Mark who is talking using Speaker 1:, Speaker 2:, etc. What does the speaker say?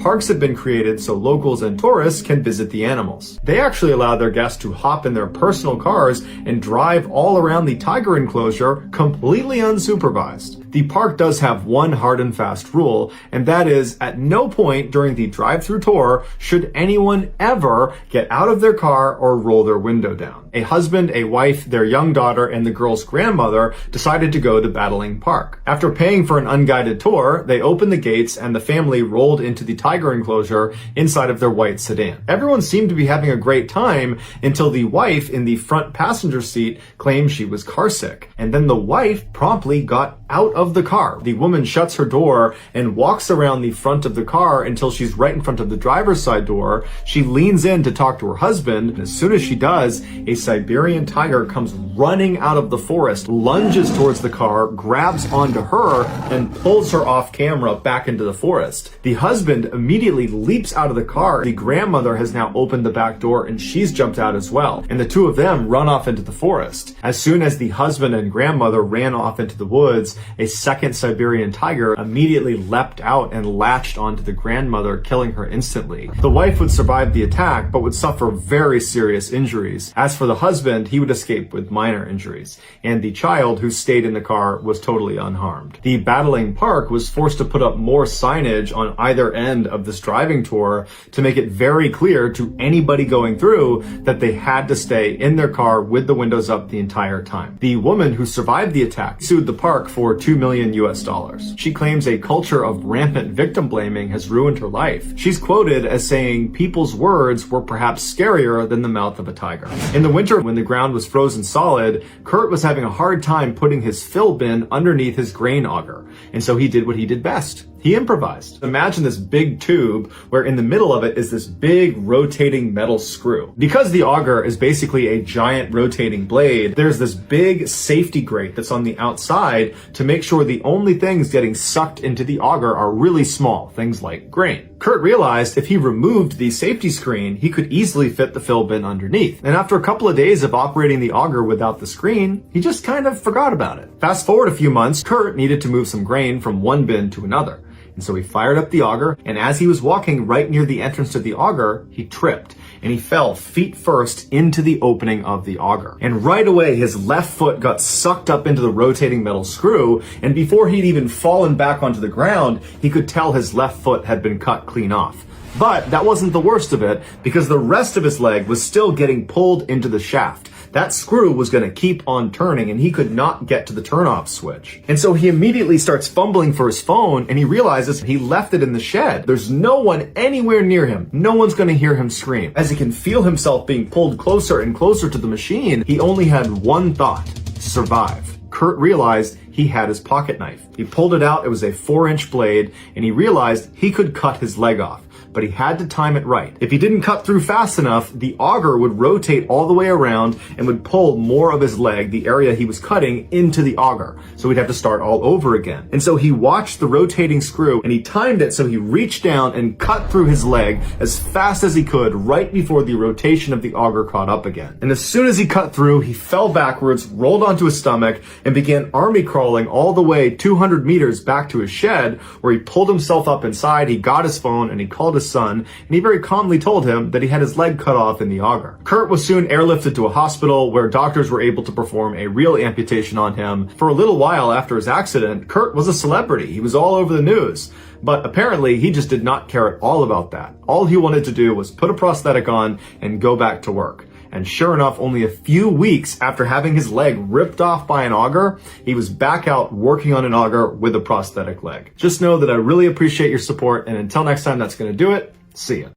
Speaker 1: parks have been created so locals and tourists can visit the animals. They actually allow their guests to hop in their personal cars and drive all around the tiger enclosure completely unsupervised. The park does have one hard and fast rule, and that is at no point during the drive-through tour should anyone ever get out of their car or roll their window down. A husband, a wife, their young daughter, and the girl's grandmother decided to go to Battling Park. After paying for an unguided tour, they opened the gates and the family rolled into the tiger enclosure inside of their white sedan. Everyone seemed to be having a great time until the wife in the front passenger seat claimed she was carsick. And then the wife promptly got out of the car. The woman shuts her door and walks around the front of the car until she's right in front of the driver's side door. She leans in to talk to her husband, and as soon as she does, a Siberian tiger comes running out of the forest, lunges towards the car, grabs onto her, and pulls her off camera back into the forest. The husband immediately leaps out of the car. The grandmother has now opened the back door and she's jumped out as well, and the two of them run off into the forest. As soon as the husband and grandmother ran off into the woods, a second Siberian tiger immediately leapt out and latched onto the grandmother, killing her instantly. The wife would survive the attack, but would suffer very serious injuries. As for the husband, he would escape with minor injuries, and the child who stayed in the car was totally unharmed. The Battling Park was forced to put up more signage on either end of this driving tour to make it very clear to anybody going through that they had to stay in their car with the windows up the entire time. The woman who survived the attack sued the park for $2 million US. She claims a culture of rampant victim blaming has ruined her life. She's quoted as saying people's words were perhaps scarier than the mouth of a tiger. In the winter, when the ground was frozen solid, Kurt was having a hard time putting his fill bin underneath his grain auger, and so he did what he did best. He improvised. Imagine this big tube where in the middle of it is this big rotating metal screw. Because the auger is basically a giant rotating blade, there's this big safety grate that's on the outside to make sure the only things getting sucked into the auger are really small, things like grain. Kurt realized if he removed the safety screen, he could easily fit the fill bin underneath. And after a couple of days of operating the auger without the screen, he just kind of forgot about it. Fast forward a few months, Kurt needed to move some grain from one bin to another. And so he fired up the auger, and as he was walking right near the entrance to the auger, he tripped, and he fell feet first into the opening of the auger. And right away, his left foot got sucked up into the rotating metal screw, and before he'd even fallen back onto the ground, he could tell his left foot had been cut clean off. But that wasn't the worst of it, because the rest of his leg was still getting pulled into the shaft. That screw was going to keep on turning, and he could not get to the turn-off switch. And so he immediately starts fumbling for his phone, and he realizes he left it in the shed. There's no one anywhere near him. No one's going to hear him scream. As he can feel himself being pulled closer and closer to the machine, he only had one thought: survive. Kurt realized he had his pocket knife. He pulled it out. It was a 4-inch blade, and he realized he could cut his leg off. But he had to time it right. If he didn't cut through fast enough, the auger would rotate all the way around and would pull more of his leg, the area he was cutting, into the auger. So he'd have to start all over again. And so he watched the rotating screw and he timed it so he reached down and cut through his leg as fast as he could right before the rotation of the auger caught up again. And as soon as he cut through, he fell backwards, rolled onto his stomach, and began army crawling all the way 200 meters back to his shed, where he pulled himself up inside, he got his phone, and he called his son, and he very calmly told him that he had his leg cut off in the auger. Kurt was soon airlifted to a hospital where doctors were able to perform a real amputation on him. For a little while after his accident, Kurt was a celebrity. He was all over the news. But apparently, he just did not care at all about that. All he wanted to do was put a prosthetic on and go back to work. And sure enough, only a few weeks after having his leg ripped off by an auger, he was back out working on an auger with a prosthetic leg. Just know that I really appreciate your support, and until next time, that's going to do it. See ya.